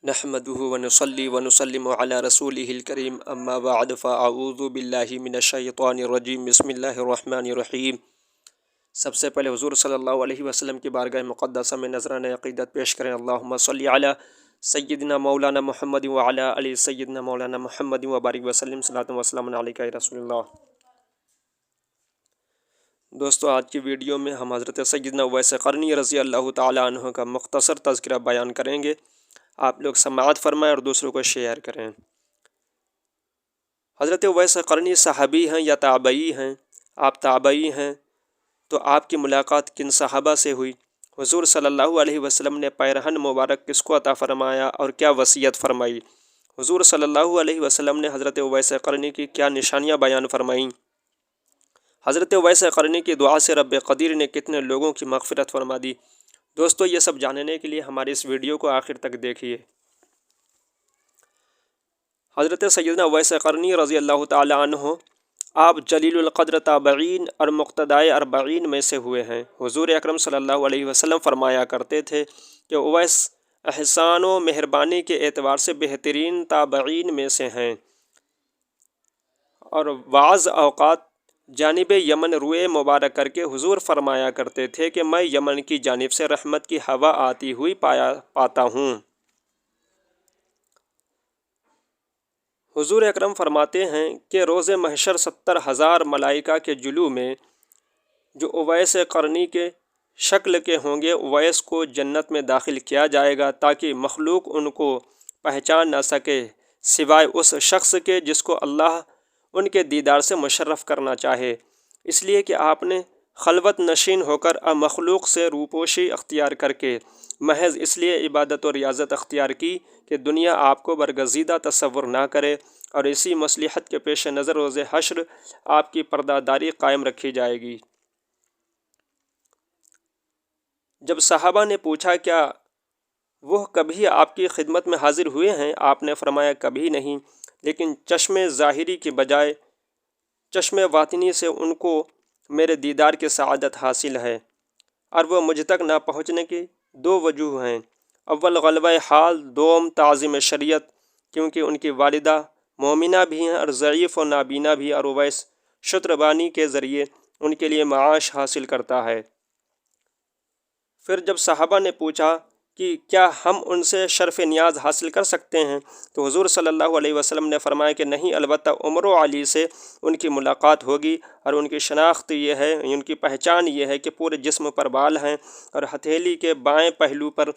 نحمده ونصلي ونسلم على رسوله الكريم اما بعد فاعوذ باللہ من الشیطان الرجیم بسم اللہ الرحمن الرحیم۔ سب سے پہلے حضور صلی اللہ علیہ وسلم کی بارگاہ مقدسہ میں نذرانہ عقیدت پیش کریں۔ اللہم صلی علی سیدنا مولانا محمد وعلی علی سیدنا مولانا محمد وبارک وسلم صلاۃ وسلام علیکہ یا رسول اللہ۔ دوستو، آج کی ویڈیو میں ہم حضرت سیدنا اویس قرنی رضی اللہ تعالیٰ عنہ کا مختصر تذکرہ بیان کریں گے۔ آپ لوگ سماعت فرمائیں اور دوسروں کو شیئر کریں۔ حضرت اویس قرنی صحابی ہیں یا تابعی ہیں؟ آپ تابعی ہیں تو آپ کی ملاقات کن صحابہ سے ہوئی؟ حضور صلی اللہ علیہ وسلم نے پیرہن مبارک کس کو عطا فرمایا اور کیا وصیت فرمائی؟ حضور صلی اللہ علیہ وسلم نے حضرت اویس قرنی کی کیا نشانیاں بیان فرمائیں؟ حضرت اویس قرنی کی دعا سے رب قدیر نے کتنے لوگوں کی مغفرت فرما دی؟ دوستو، یہ سب جاننے کے لیے ہماری اس ویڈیو کو آخر تک دیکھیے۔ حضرت سیدنا اویس قرنی رضی اللہ تعالی عنہ آپ جلیل القدر تابعین اور مقتدائے اربعین میں سے ہوئے ہیں۔ حضور اکرم صلی اللہ علیہ وسلم فرمایا کرتے تھے کہ اویس احسان و مہربانی کے اعتبار سے بہترین تابعین میں سے ہیں، اور بعض اوقات جانب یمن روئے مبارک کر کے حضور فرمایا کرتے تھے کہ میں یمن کی جانب سے رحمت کی ہوا آتی ہوئی پاتا ہوں۔ حضور اکرم فرماتے ہیں کہ روز محشر 70,000 ملائکہ کے جلوہ میں جو اویس قرنی کے شکل کے ہوں گے، اویس کو جنت میں داخل کیا جائے گا تاکہ مخلوق ان کو پہچان نہ سکے سوائے اس شخص کے جس کو اللہ ان کے دیدار سے مشرف کرنا چاہے، اس لیے کہ آپ نے خلوت نشین ہو کر مخلوق سے روپوشی اختیار کر کے محض اس لیے عبادت و ریاضت اختیار کی کہ دنیا آپ کو برگزیدہ تصور نہ کرے، اور اسی مصلحت کے پیش نظر روز حشر آپ کی پردہ داری قائم رکھی جائے گی۔ جب صحابہ نے پوچھا کیا وہ کبھی آپ کی خدمت میں حاضر ہوئے ہیں؟ آپ نے فرمایا کبھی نہیں، لیکن چشم ظاہری کی بجائے چشم باطنی سے ان کو میرے دیدار کی سعادت حاصل ہے، اور وہ مجھ تک نہ پہنچنے کی دو وجوہ ہیں۔ اول غلبہ حال، دوم تعظیم شریعت، کیونکہ ان کی والدہ مومنہ بھی ہیں اور ضعیف و نابینا بھی، اور اویس شتربانی کے ذریعے ان کے لیے معاش حاصل کرتا ہے۔ پھر جب صحابہ نے پوچھا کہ کیا ہم ان سے شرف نیاز حاصل کر سکتے ہیں، تو حضور صلی اللہ علیہ وسلم نے فرمایا کہ نہیں، البتہ عمر و علی سے ان کی ملاقات ہوگی، اور ان کی شناخت یہ ہے، ان کی پہچان یہ ہے کہ پورے جسم پر بال ہیں اور ہتھیلی کے بائیں پہلو پر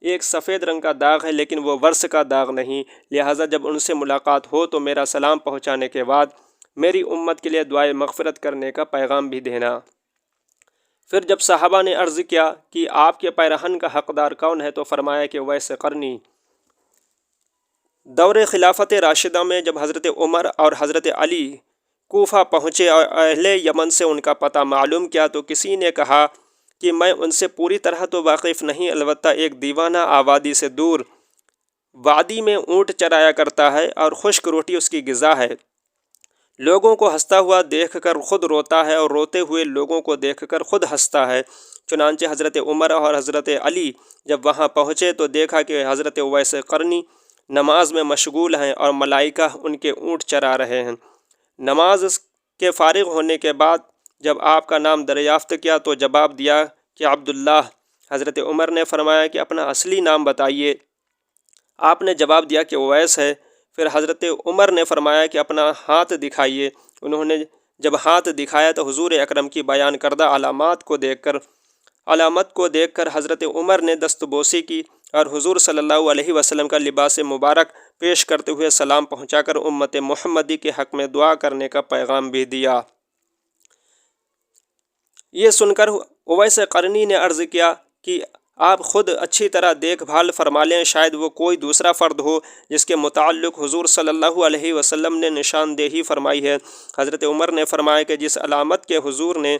ایک سفید رنگ کا داغ ہے، لیکن وہ ورس کا داغ نہیں۔ لہٰذا جب ان سے ملاقات ہو تو میرا سلام پہنچانے کے بعد میری امت کے لیے دعائے مغفرت کرنے کا پیغام بھی دینا۔ پھر جب صحابہ نے عرض کیا کہ آپ کے پیرہن کا حقدار کون ہے، تو فرمایا کہ اویس قرنی۔ دور خلافت راشدہ میں جب حضرت عمر اور حضرت علی کوفہ پہنچے اور اہل یمن سے ان کا پتہ معلوم کیا، تو کسی نے کہا کہ میں ان سے پوری طرح تو واقف نہیں، البتہ ایک دیوانہ آبادی سے دور وادی میں اونٹ چرایا کرتا ہے اور خشک روٹی اس کی غذا ہے۔ لوگوں کو ہنستا ہوا دیکھ کر خود روتا ہے اور روتے ہوئے لوگوں کو دیکھ کر خود ہنستا ہے۔ چنانچہ حضرت عمر اور حضرت علی جب وہاں پہنچے تو دیکھا کہ حضرت اویس قرنی نماز میں مشغول ہیں اور ملائکہ ان کے اونٹ چرا رہے ہیں۔ نماز کے فارغ ہونے کے بعد جب آپ کا نام دریافت کیا تو جواب دیا کہ عبداللہ۔ حضرت عمر نے فرمایا کہ اپنا اصلی نام بتائیے۔ آپ نے جواب دیا کہ اویس ہے۔ پھر حضرت عمر نے فرمایا کہ اپنا ہاتھ دکھائیے۔ انہوں نے جب ہاتھ دکھایا تو حضور اکرم کی بیان کردہ علامت کو دیکھ کر حضرت عمر نے دستبوسی کی اور حضور صلی اللہ علیہ وسلم کا لباس مبارک پیش کرتے ہوئے سلام پہنچا کر امت محمدی کے حق میں دعا کرنے کا پیغام بھی دیا۔ یہ سن کر اویس قرنی نے عرض کیا کہ آپ خود اچھی طرح دیکھ بھال فرما لیں، شاید وہ کوئی دوسرا فرد ہو جس کے متعلق حضور صلی اللہ علیہ وسلم نے نشاندہی فرمائی ہے۔ حضرت عمر نے فرمایا کہ جس علامت کے حضور نے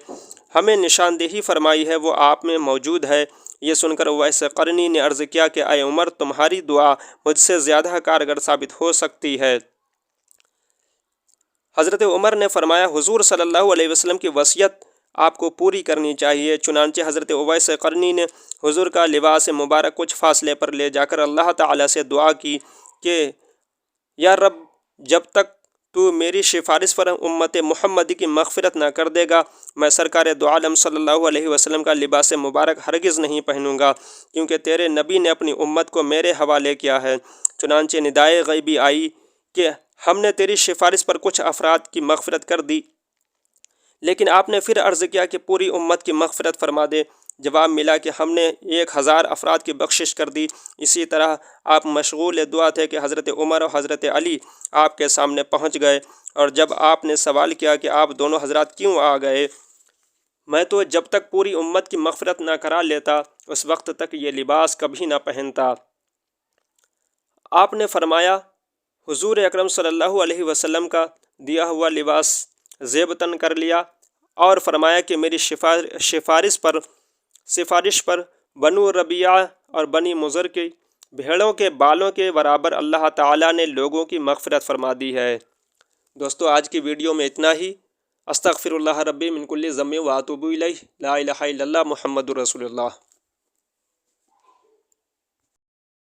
ہمیں نشاندہی فرمائی ہے وہ آپ میں موجود ہے۔ یہ سن کر اویس قرنی نے عرض کیا کہ اے عمر، تمہاری دعا مجھ سے زیادہ کارگر ثابت ہو سکتی ہے۔ حضرت عمر نے فرمایا حضور صلی اللہ علیہ وسلم کی وصیت آپ کو پوری کرنی چاہیے۔ چنانچہ حضرت اویس قرنی نے حضور کا لباس مبارک کچھ فاصلے پر لے جا کر اللہ تعالیٰ سے دعا کی کہ یا رب، جب تک تو میری سفارش پر امت محمدی کی مغفرت نہ کر دے گا، میں سرکار دو عالم صلی اللہ علیہ وسلم کا لباس مبارک ہرگز نہیں پہنوں گا، کیونکہ تیرے نبی نے اپنی امت کو میرے حوالے کیا ہے۔ چنانچہ ندائے غیبی آئی کہ ہم نے تیری سفارش پر کچھ افراد کی مغفرت کر دی، لیکن آپ نے پھر عرض کیا کہ پوری امت کی مغفرت فرما دے۔ جواب ملا کہ ہم نے 1000 افراد کی بخشش کر دی۔ اسی طرح آپ مشغول دعا تھے کہ حضرت عمر اور حضرت علی آپ کے سامنے پہنچ گئے، اور جب آپ نے سوال کیا کہ آپ دونوں حضرات کیوں آ گئے، میں تو جب تک پوری امت کی مغفرت نہ کرا لیتا اس وقت تک یہ لباس کبھی نہ پہنتا۔ آپ نے فرمایا حضور اکرم صلی اللہ علیہ وسلم کا دیا ہوا لباس زیب تن کر لیا، اور فرمایا کہ میری سفارش پر بنو ربیعہ اور بنی مضر کی بھیڑوں کے بالوں کے برابر اللہ تعالیٰ نے لوگوں کی مغفرت فرما دی ہے۔ دوستو، آج کی ویڈیو میں اتنا ہی۔ استغفر اللہ ربی من کل ذنب و اتوب الیہ، لا الہ الا اللہ محمد رسول اللہ۔